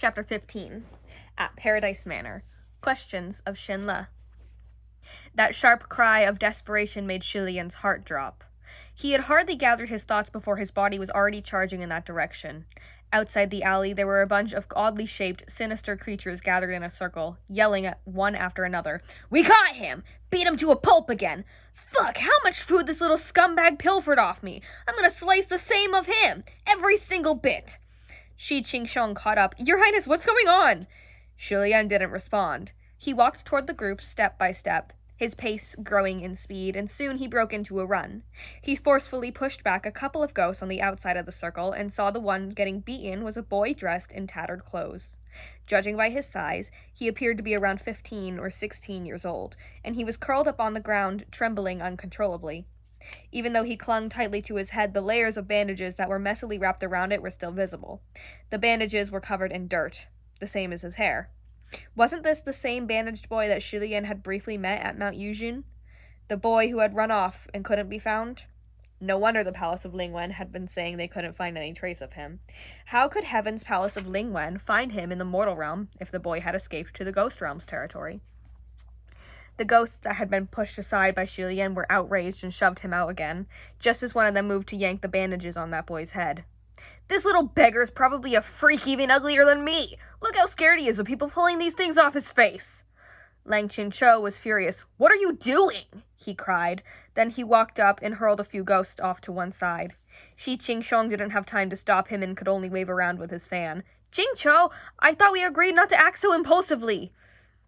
Chapter 15. At Paradise Manor. Questions of Shinla. That sharp cry of desperation made Shilian's heart drop. He had hardly gathered his thoughts before his body was already charging in that direction. Outside the alley, there were a bunch of oddly shaped, sinister creatures gathered in a circle, yelling at one after another. "We got him! Beat him to a pulp again! Fuck, how much food this little scumbag pilfered off me! I'm gonna slice the same of him! Every single bit!" Shi Qingsheng caught up. "Your Highness, what's going on?" Shilian didn't respond. He walked toward the group step by step, his pace growing in speed, and soon he broke into a run. He forcefully pushed back a couple of ghosts on the outside of the circle and saw the one getting beaten was a boy dressed in tattered clothes. Judging by his size, he appeared to be around 15 or 16 years old, and he was curled up on the ground, trembling uncontrollably. Even though he clung tightly to his head, the layers of bandages that were messily wrapped around it were still visible. The bandages were covered in dirt, the same as his hair. Wasn't this the same bandaged boy that Shilian had briefly met at Mount Yujin? The boy who had run off and couldn't be found? No wonder the Palace of Lingwen had been saying they couldn't find any trace of him. How could Heaven's Palace of Lingwen find him in the mortal realm if the boy had escaped to the Ghost Realm's territory? The ghosts that had been pushed aside by Shilian were outraged and shoved him out again, just as one of them moved to yank the bandages on that boy's head. "This little beggar's probably a freak even uglier than me! Look how scared he is of people pulling these things off his face!" Lang Chin-cho was furious. "What are you doing?" he cried. Then he walked up and hurled a few ghosts off to one side. Shi Qingsheng didn't have time to stop him and could only wave around with his fan. "Qingcho, I thought we agreed not to act so impulsively."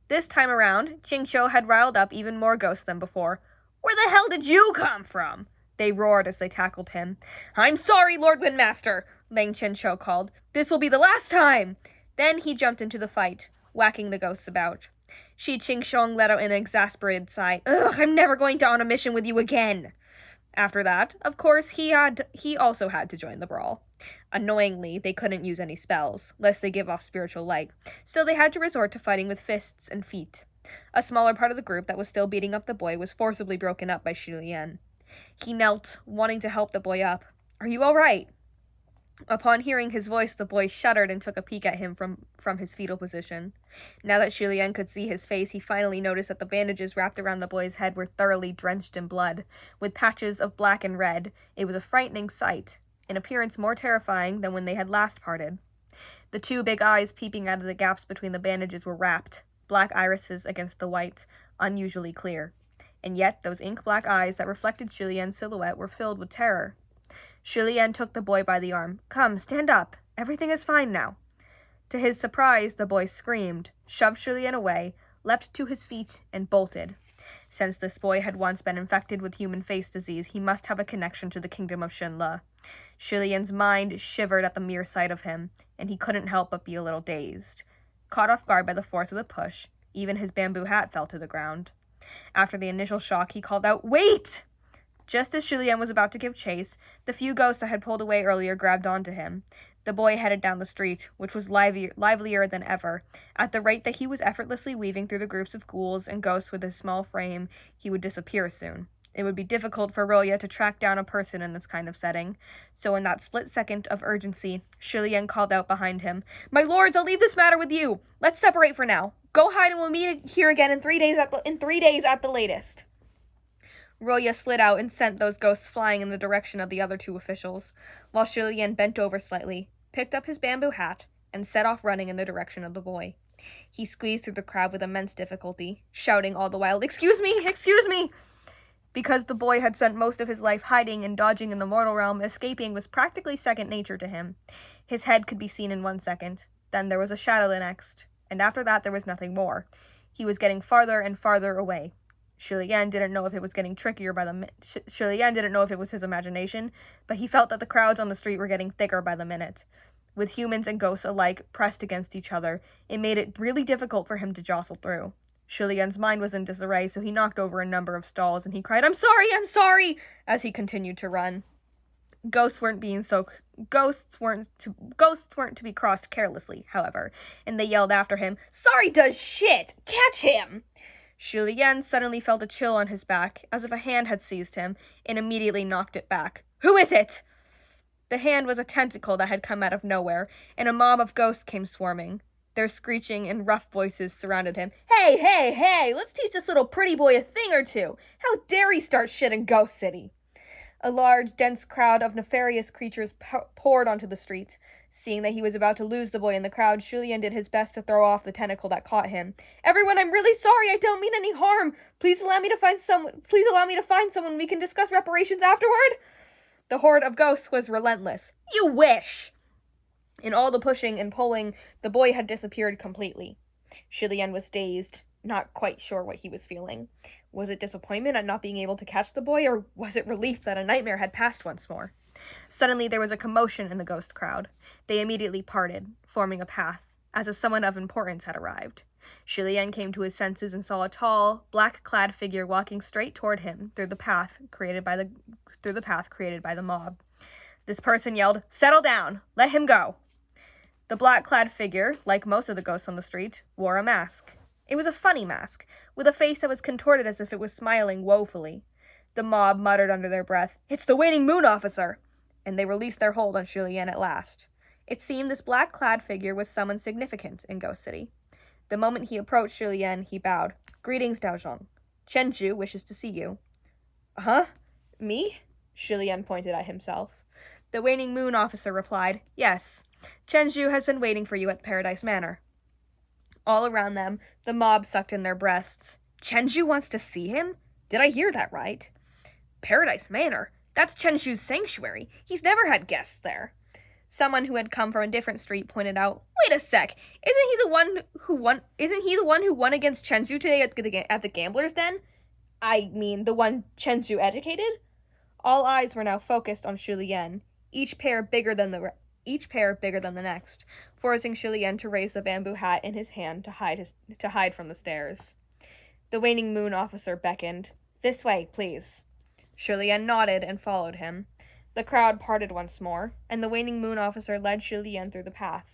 This time around, Qingcho had riled up even more ghosts than before. "Where the hell did you come from?" they roared as they tackled him. "I'm sorry, Lord Windmaster," Lang Chin-cho called. "This will be the last time." Then he jumped into the fight, whacking the ghosts about. Shi Qingsheng let out an exasperated sigh. "Ugh, I'm never going to on a mission with you again." After that, of course, he also had to join the brawl. Annoyingly, they couldn't use any spells, lest they give off spiritual light, so they had to resort to fighting with fists and feet. A smaller part of the group that was still beating up the boy was forcibly broken up by Shilian. He knelt, wanting to help the boy up. "Are you all right?" Upon hearing his voice, the boy shuddered and took a peek at him from his fetal position. Now that Shilian could see his face, he finally noticed that the bandages wrapped around the boy's head were thoroughly drenched in blood, with patches of black and red. It was a frightening sight, in appearance more terrifying than when they had last parted. The two big eyes peeping out of the gaps between the bandages were wrapped, black irises against the white, unusually clear. And yet those ink-black eyes that reflected Shilian's silhouette were filled with terror. Shilian took the boy by the arm. "Come, stand up. Everything is fine now." To his surprise, the boy screamed, shoved Shilian away, leapt to his feet, and bolted. Since this boy had once been infected with human face disease, he must have a connection to the kingdom of Shinla. Shilian's mind shivered at the mere sight of him, and he couldn't help but be a little dazed. Caught off guard by the force of the push, even his bamboo hat fell to the ground. After the initial shock, he called out, "Wait!" Just as Shilian was about to give chase, the few ghosts that had pulled away earlier grabbed onto him. The boy headed down the street, which was livelier than ever. At the rate that he was effortlessly weaving through the groups of ghouls and ghosts with his small frame, he would disappear soon. It would be difficult for Roya to track down a person in this kind of setting. So in that split second of urgency, Shilian called out behind him, "My lords, I'll leave this matter with you. Let's separate for now. Go hide and we'll meet here again in 3 days at the latest." Roya slid out and sent those ghosts flying in the direction of the other two officials, while Shilian bent over slightly, picked up his bamboo hat, and set off running in the direction of the boy. He squeezed through the crowd with immense difficulty, shouting all the while, "Excuse me! Excuse me!" Because the boy had spent most of his life hiding and dodging in the mortal realm, escaping was practically second nature to him. His head could be seen in 1 second, then there was a shadow the next, and after that there was nothing more. He was getting farther and farther away. Shilian didn't know if it was getting trickier Shilian didn't know if it was his imagination, but he felt that the crowds on the street were getting thicker by the minute. With humans and ghosts alike pressed against each other, it made it really difficult for him to jostle through. Shilian's mind was in disarray, so he knocked over a number of stalls and he cried, I'm sorry," as he continued to run. Ghosts weren't to be crossed carelessly, however, and they yelled after him, "Sorry does shit! Catch him!" Shilian suddenly felt a chill on his back, as if a hand had seized him, and immediately knocked it back. "Who is it?" The hand was a tentacle that had come out of nowhere, and a mob of ghosts came swarming. Their screeching and rough voices surrounded him. Hey, hey, hey! Let's teach this little pretty boy a thing or two! How dare he start shit in Ghost City! A large, dense crowd of nefarious creatures poured onto the street. Seeing that he was about to lose the boy in the crowd, Julien did his best to throw off the tentacle that caught him. Everyone, I'm really sorry. I don't mean any harm. Please allow me to find someone. We can discuss reparations afterward. The horde of ghosts was relentless. You wish! In all the pushing and pulling, the boy had disappeared completely. Julien was dazed, not quite sure what he was feeling. Was it disappointment at not being able to catch the boy, or was it relief that a nightmare had passed once more? Suddenly there was a commotion in the ghost crowd. They immediately parted, forming a path, as if someone of importance had arrived. Julien came to his senses and saw a tall, black-clad figure walking straight toward him through the path created by the mob. This person yelled, "Settle down! Let him go!" The black-clad figure, like most of the ghosts on the street, wore a mask. It was a funny mask, with a face that was contorted as if it was smiling woefully. The mob muttered under their breath, "It's the waning moon officer!" And they released their hold on Julien at last. It seemed this black-clad figure was someone significant in Ghost City. The moment he approached Julien, he bowed. "Greetings, Daozhong. Chenju wishes to see you." "Huh? Me?" Julien pointed at himself. The waning moon officer replied, "Yes. Chenju has been waiting for you at Paradise Manor." All around them, the mob sucked in their breasts. Chenju wants to see him? Did I hear that right? Paradise Manor? That's Chenju's sanctuary. He's never had guests there. Someone who had come from a different street pointed out, "Wait a sec. Isn't he the one who won against Chenju today at the gambler's den? I mean, the one Chenju educated?" All eyes were now focused on Julien, each pair bigger than the next, forcing Julien to raise the bamboo hat in his hand to hide from the stares. The waning moon officer beckoned. "This way, please." Julien nodded and followed him. The crowd parted once more, and the waning moon officer led Julien through the path.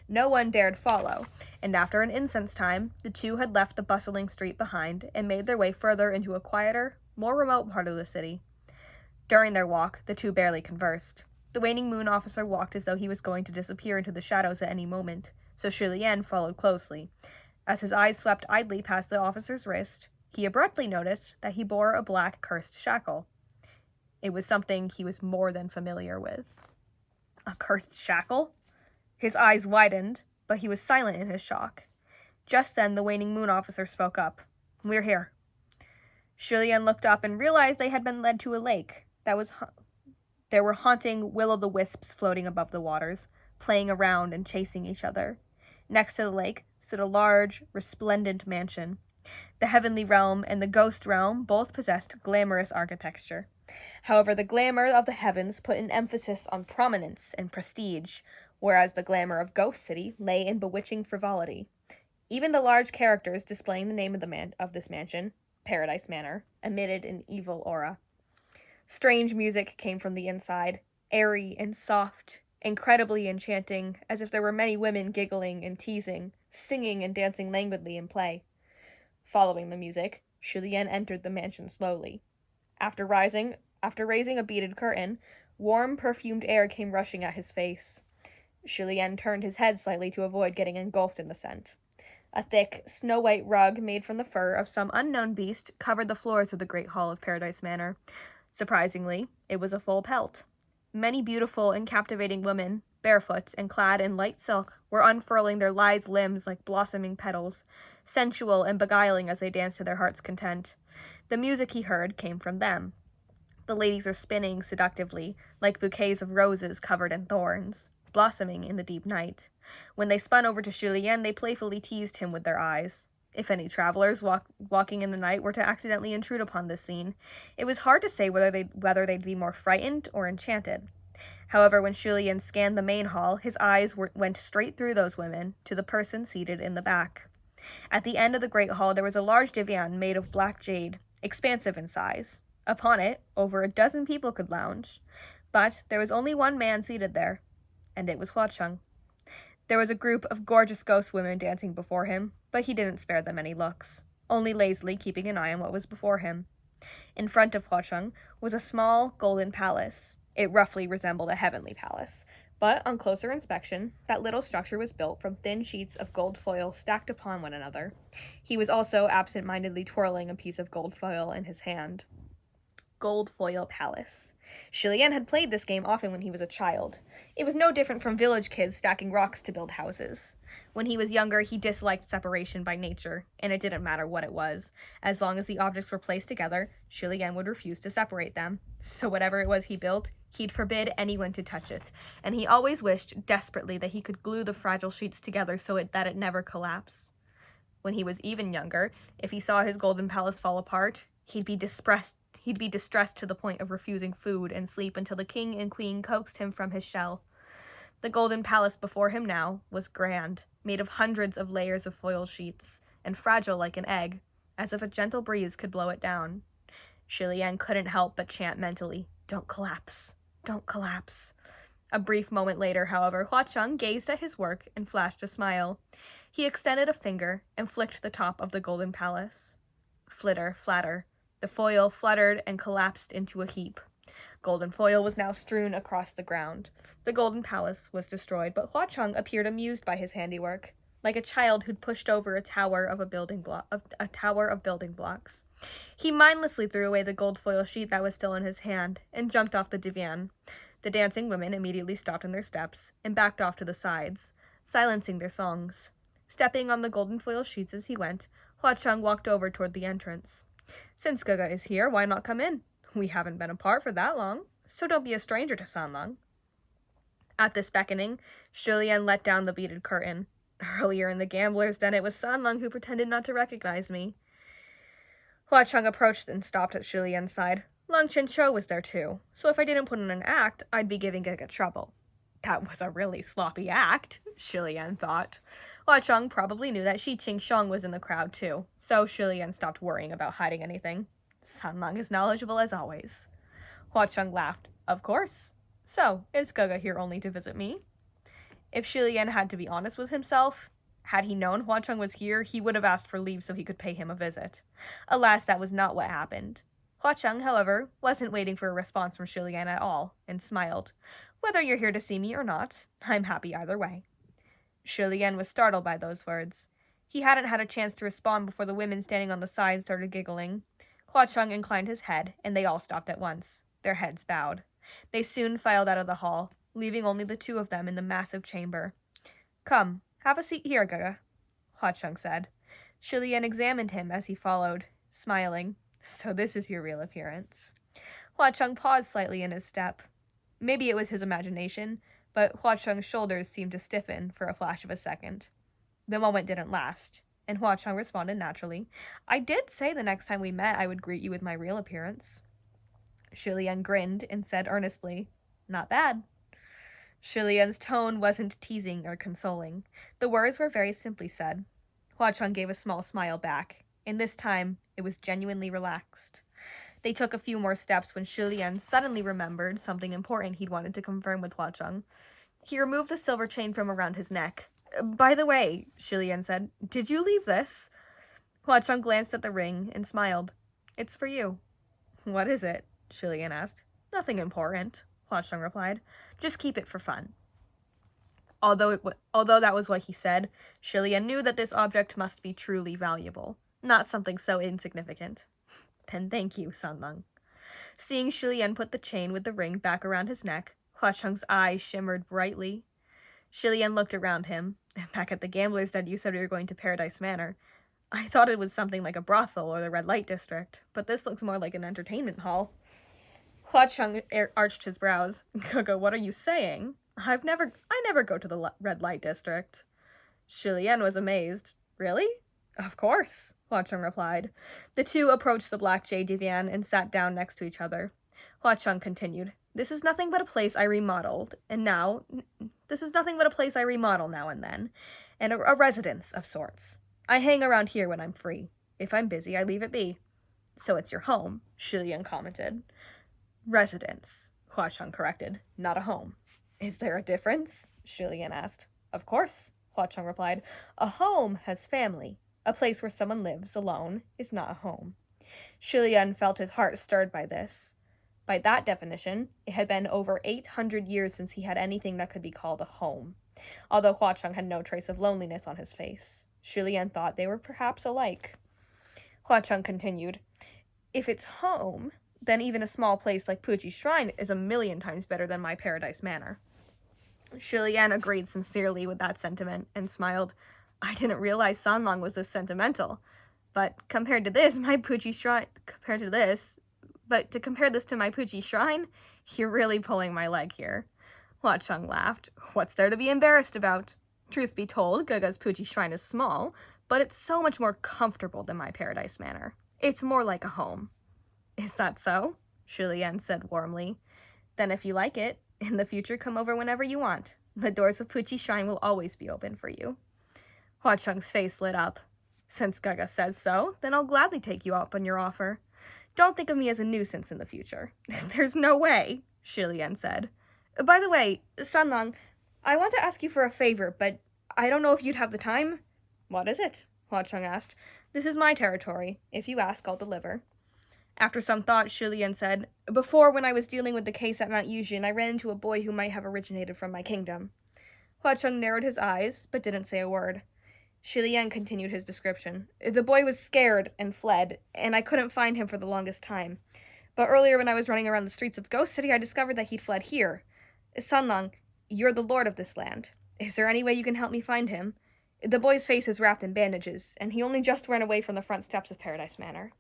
No one dared follow, and after an incense time, the two had left the bustling street behind and made their way further into a quieter, more remote part of the city. During their walk, the two barely conversed. The waning moon officer walked as though he was going to disappear into the shadows at any moment, so Julien followed closely. As his eyes swept idly past the officer's wrist, he abruptly noticed that he bore a black cursed shackle. It was something he was more than familiar with. A cursed shackle? His eyes widened, but he was silent in his shock. Just then the waning moon officer spoke up. "We're here." Julien looked up and realized they had been led to a lake. There were haunting will-o'-the-wisps floating above the waters, playing around and chasing each other. Next to the lake stood a large, resplendent mansion. The heavenly realm and the ghost realm both possessed glamorous architecture. However, the glamour of the heavens put an emphasis on prominence and prestige, whereas the glamour of Ghost City lay in bewitching frivolity. Even the large characters displaying the name of this mansion, Paradise Manor, emitted an evil aura. Strange music came from the inside, airy and soft, incredibly enchanting, as if there were many women giggling and teasing, singing and dancing languidly in play. Following the music, Julien entered the mansion slowly. After raising a beaded curtain, warm, perfumed air came rushing at his face. Julien turned his head slightly to avoid getting engulfed in the scent. A thick, snow-white rug made from the fur of some unknown beast covered the floors of the great hall of Paradise Manor. Surprisingly, it was a full pelt. Many beautiful and captivating women, barefoot and clad in light silk, were unfurling their lithe limbs like blossoming petals, sensual and beguiling as they danced to their heart's content. The music he heard came from them. The ladies were spinning seductively, like bouquets of roses covered in thorns, blossoming in the deep night. When they spun over to Julien, they playfully teased him with their eyes. If any travelers walking in the night were to accidentally intrude upon this scene, it was hard to say whether they'd be more frightened or enchanted. However, when Julien scanned the main hall, his eyes went straight through those women to the person seated in the back. At the end of the great hall there was a large divan made of black jade, expansive in size. Upon it, over a dozen people could lounge. But there was only one man seated there, and it was Hua Cheng. There was a group of gorgeous ghost women dancing before him, but he didn't spare them any looks, only lazily keeping an eye on what was before him. In front of Hua Cheng was a small golden palace. It roughly resembled a heavenly palace, but on closer inspection, that little structure was built from thin sheets of gold foil stacked upon one another. He was also absent-mindedly twirling a piece of gold foil in his hand. Gold Foil Palace. Shilian had played this game often when he was a child. It was no different from village kids stacking rocks to build houses. When he was younger, he disliked separation by nature, and it didn't matter what it was. As long as the objects were placed together, Shilian would refuse to separate them. So whatever it was he built, he'd forbid anyone to touch it, and he always wished desperately that he could glue the fragile sheets together so that it never collapsed. When he was even younger, if he saw his golden palace fall apart, he'd be distressed to the point of refusing food and sleep until the king and queen coaxed him from his shell. The golden palace before him now was grand, made of hundreds of layers of foil sheets, and fragile like an egg, as if a gentle breeze could blow it down. Shilian couldn't help but chant mentally, "Don't collapse, don't collapse." A brief moment later, however, Hua Cheng gazed at his work and flashed a smile. He extended a finger and flicked the top of the golden palace. Flitter, flatter. The foil fluttered and collapsed into a heap. Golden foil was now strewn across the ground. The golden palace was destroyed, but Hua Cheng appeared amused by his handiwork, like a child who'd pushed over a tower of building blocks. He mindlessly threw away the gold foil sheet that was still in his hand and jumped off the divan. The dancing women immediately stopped in their steps and backed off to the sides, silencing their songs. Stepping on the golden foil sheets as he went, Hua Cheng walked over toward the entrance. "Since Gaga is here, why not come in? We haven't been apart for that long, so don't be a stranger to Sanlang." At this beckoning, Shilian let down the beaded curtain. Earlier in the gambler's den, it was Sanlang who pretended not to recognize me. Hua Cheng approached and stopped at Shilian's side. Lung Chin Cho was there too, so if I didn't put in an act, I'd be giving Gaga trouble. That was a really sloppy act, Shilian thought. Hua Cheng probably knew that Shi Qing Sheng was in the crowd too, so Shilian stopped worrying about hiding anything. Sanlang is knowledgeable as always. Hua Cheng laughed. Of course. So, is Gaga here only to visit me? If Shilian had to be honest with himself, had he known Hua Cheng was here, he would have asked for leave so he could pay him a visit. Alas, that was not what happened. Hua Cheng, however, wasn't waiting for a response from Shilian at all, and smiled. "Whether you're here to see me or not, I'm happy either way." Shilian was startled by those words. He hadn't had a chance to respond before the women standing on the side started giggling. Hua Cheng inclined his head, and they all stopped at once, their heads bowed. They soon filed out of the hall, leaving only the two of them in the massive chamber. "Come, have a seat here, Gaga," Hua Cheng said. Shilian examined him as he followed, smiling. "So this is your real appearance." Hua Cheng paused slightly in his step. Maybe it was his imagination, but Hua Cheng's shoulders seemed to stiffen for a flash of a second. The moment didn't last, and Hua Cheng responded naturally. "I did say the next time we met I would greet you with my real appearance." Shilian grinned and said earnestly, "Not bad." Shilian's tone wasn't teasing or consoling. The words were very simply said. Hua Cheng gave a small smile back, and this time it was genuinely relaxed. They took a few more steps when Shilian suddenly remembered something important he'd wanted to confirm with Hua Cheng. He removed the silver chain from around his neck. "By the way," Shilian said, "did you leave this?" Hua Cheng glanced at the ring and smiled. "It's for you." "What is it?" Shilian asked. "Nothing important," Hua Cheng replied. "Just keep it for fun." Although that was what he said, Shilian knew that this object must be truly valuable, not something so insignificant. "Then thank you, Sanlang." Seeing Shilian put the chain with the ring back around his neck, Hua Cheng's eyes shimmered brightly. Shilian looked around him. "Back at the gambler's den, you said we were going to Paradise Manor. I thought it was something like a brothel or the red light district, but this looks more like an entertainment hall." Hua Cheng arched his brows. "Gaga, what are you saying? I never go to the red light district." Shilian was amazed. "Really?" "Of course," Hua Cheng replied. The two approached the black jade divan and sat down next to each other. Hua Cheng continued, This is nothing but a place I remodel now and then, and a residence of sorts. I hang around here when I'm free. If I'm busy, I leave it be." "So it's your home," Shilian commented. "Residence," Hua Cheng corrected, "not a home." "Is there a difference?" Shilian asked. "Of course," Hua Cheng replied. "A home has family. A place where someone lives alone is not a home." Shilian felt his heart stirred by this. By that definition, it had been over 800 years since he had anything that could be called a home, although Hua Cheng had no trace of loneliness on his face. Shi Lian thought they were perhaps alike. Hua Cheng continued, "If it's home, then even a small place like Puji Shrine is 1,000,000 times better than my Paradise Manor." Shi Lian agreed sincerely with that sentiment and smiled. "I didn't realize Sanlong was this sentimental. But compared to this, my Puji Shrine, to compare this to my Puji Shrine, you're really pulling my leg here." Hua Cheng laughed. "What's there to be embarrassed about? Truth be told, Gaga's Puji Shrine is small, but it's so much more comfortable than my Paradise Manor. It's more like a home." "Is that so?" Shi Lian said warmly. "Then if you like it, in the future come over whenever you want. The doors of Puji Shrine will always be open for you." Hua Cheng's face lit up. "Since Gaga says so, then I'll gladly take you up on your offer. Don't think of me as a nuisance in the future." "There's no way," Shi Lian said. "By the way, Sanlong, I want to ask you for a favor, but I don't know if you'd have the time." "What is it?" Hua Cheng asked. "This is my territory. If you ask, I'll deliver." After some thought, Shi Lian said, "Before, when I was dealing with the case at Mount Yujin, I ran into a boy who might have originated from my kingdom." Hua Cheng narrowed his eyes, but didn't say a word. Shi Lian continued his description. "The boy was scared and fled, and I couldn't find him for the longest time. But earlier when I was running around the streets of Ghost City, I discovered that he'd fled here. Sanlong, you're the lord of this land. Is there any way you can help me find him? The boy's face is wrapped in bandages, and he only just ran away from the front steps of Paradise Manor."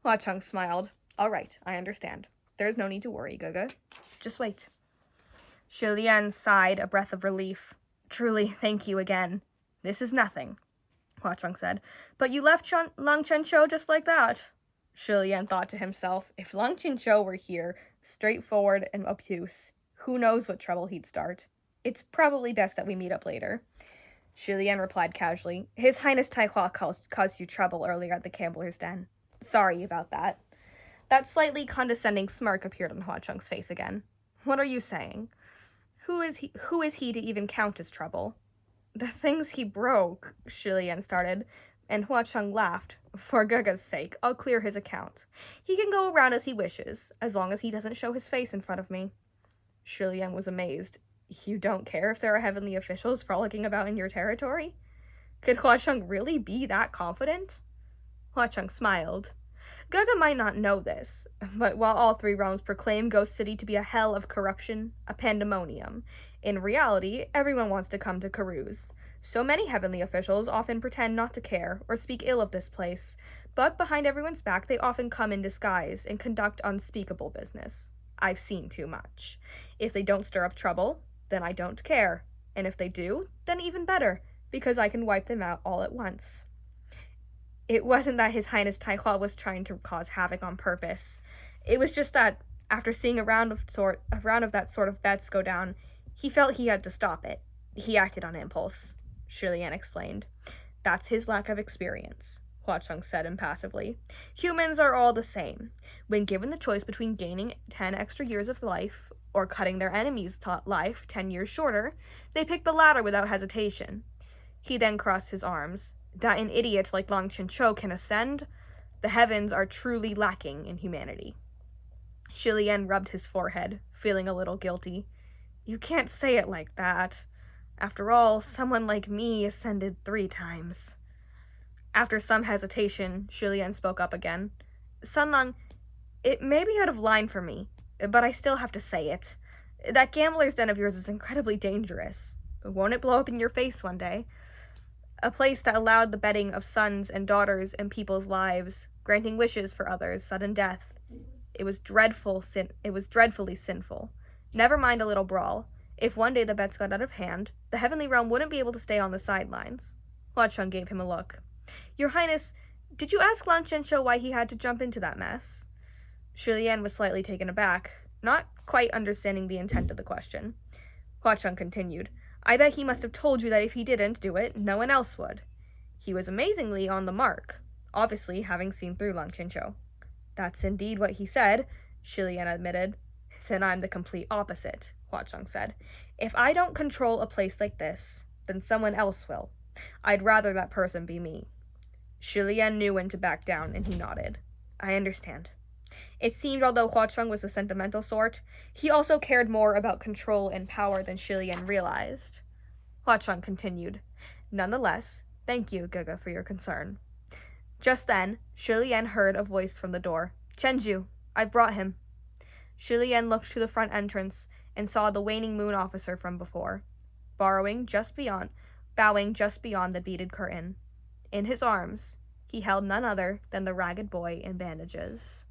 Hua Cheng smiled. "All right, I understand. There's no need to worry, Gaga. Just wait." Shi Lian sighed a breath of relief. "Truly, thank you again. This is nothing," Hua Cheng said. "But you left Lang Chenchou just like that." Shi Lian thought to himself, if Lang Chenchou were here, straightforward and obtuse, who knows what trouble he'd start. It's probably best that we meet up later. Shi Lian replied casually, "His Highness Tai Hua caused you trouble earlier at the Gambler's Den. Sorry about that." That slightly condescending smirk appeared on Hua Cheng's face again. "What are you saying? Who is he to even count as trouble?" "The things he broke," Shi Lian started, and Hua Cheng laughed. "For Gaga's sake, I'll clear his account. He can go around as he wishes, as long as he doesn't show his face in front of me." Shi Lian was amazed. "You don't care if there are heavenly officials frolicking about in your territory?" Could Hua Cheng really be that confident? Hua Cheng smiled. "Gaga might not know this, but while all three realms proclaim Ghost City to be a hell of corruption, a pandemonium, in reality, everyone wants to come to carouse. So many heavenly officials often pretend not to care or speak ill of this place, but behind everyone's back they often come in disguise and conduct unspeakable business. I've seen too much. If they don't stir up trouble, then I don't care, and if they do, then even better, because I can wipe them out all at once." It wasn't that His Highness Tai Hua was trying to cause havoc on purpose. It was just that, after seeing a round of that sort of bets go down, he felt he had to stop it. He acted on impulse, Shi Lian explained. "That's his lack of experience," Hua Cheng said impassively. "Humans are all the same. When given the choice between gaining 10 extra years of life or cutting their enemy's life 10 years shorter, they pick the latter without hesitation." He then crossed his arms. "That an idiot like Lang Chenchou can ascend? The heavens are truly lacking in humanity." Shi Lian rubbed his forehead, feeling a little guilty. "You can't say it like that. After all, someone like me ascended 3 times. After some hesitation, Shi Lian spoke up again. "Sanlong, it may be out of line for me, but I still have to say it. That Gambler's Den of yours is incredibly dangerous. Won't it blow up in your face one day? A place that allowed the betting of sons and daughters and people's lives, granting wishes for others, sudden death. It was dreadfully sinful. Never mind a little brawl. If one day the bets got out of hand, the heavenly realm wouldn't be able to stay on the sidelines." Hua Cheng gave him a look. "Your Highness, did you ask Lan Chenchou why he had to jump into that mess?" Shi Lian was slightly taken aback, not quite understanding the intent of the question. Hua Cheng continued, "I bet he must have told you that if he didn't do it, no one else would. He was amazingly on the mark, obviously having seen through Lang Chenchou." "That's indeed what he said," Shi Lian admitted. "Then I'm the complete opposite," Hua Cheng said. "If I don't control a place like this, then someone else will. I'd rather that person be me." Shi Lian knew when to back down, and he nodded. "I understand. It seemed although Hua Cheng was the sentimental sort, he also cared more about control and power than Shi Lian realized. Hua Cheng continued, "Nonetheless, thank you, Gaga, for your concern." Just then, Shi Lian heard a voice from the door. "Chenju, I've brought him." Shi Lian looked to the front entrance and saw the waning moon officer from before, bowing just beyond the beaded curtain. In his arms, he held none other than the ragged boy in bandages.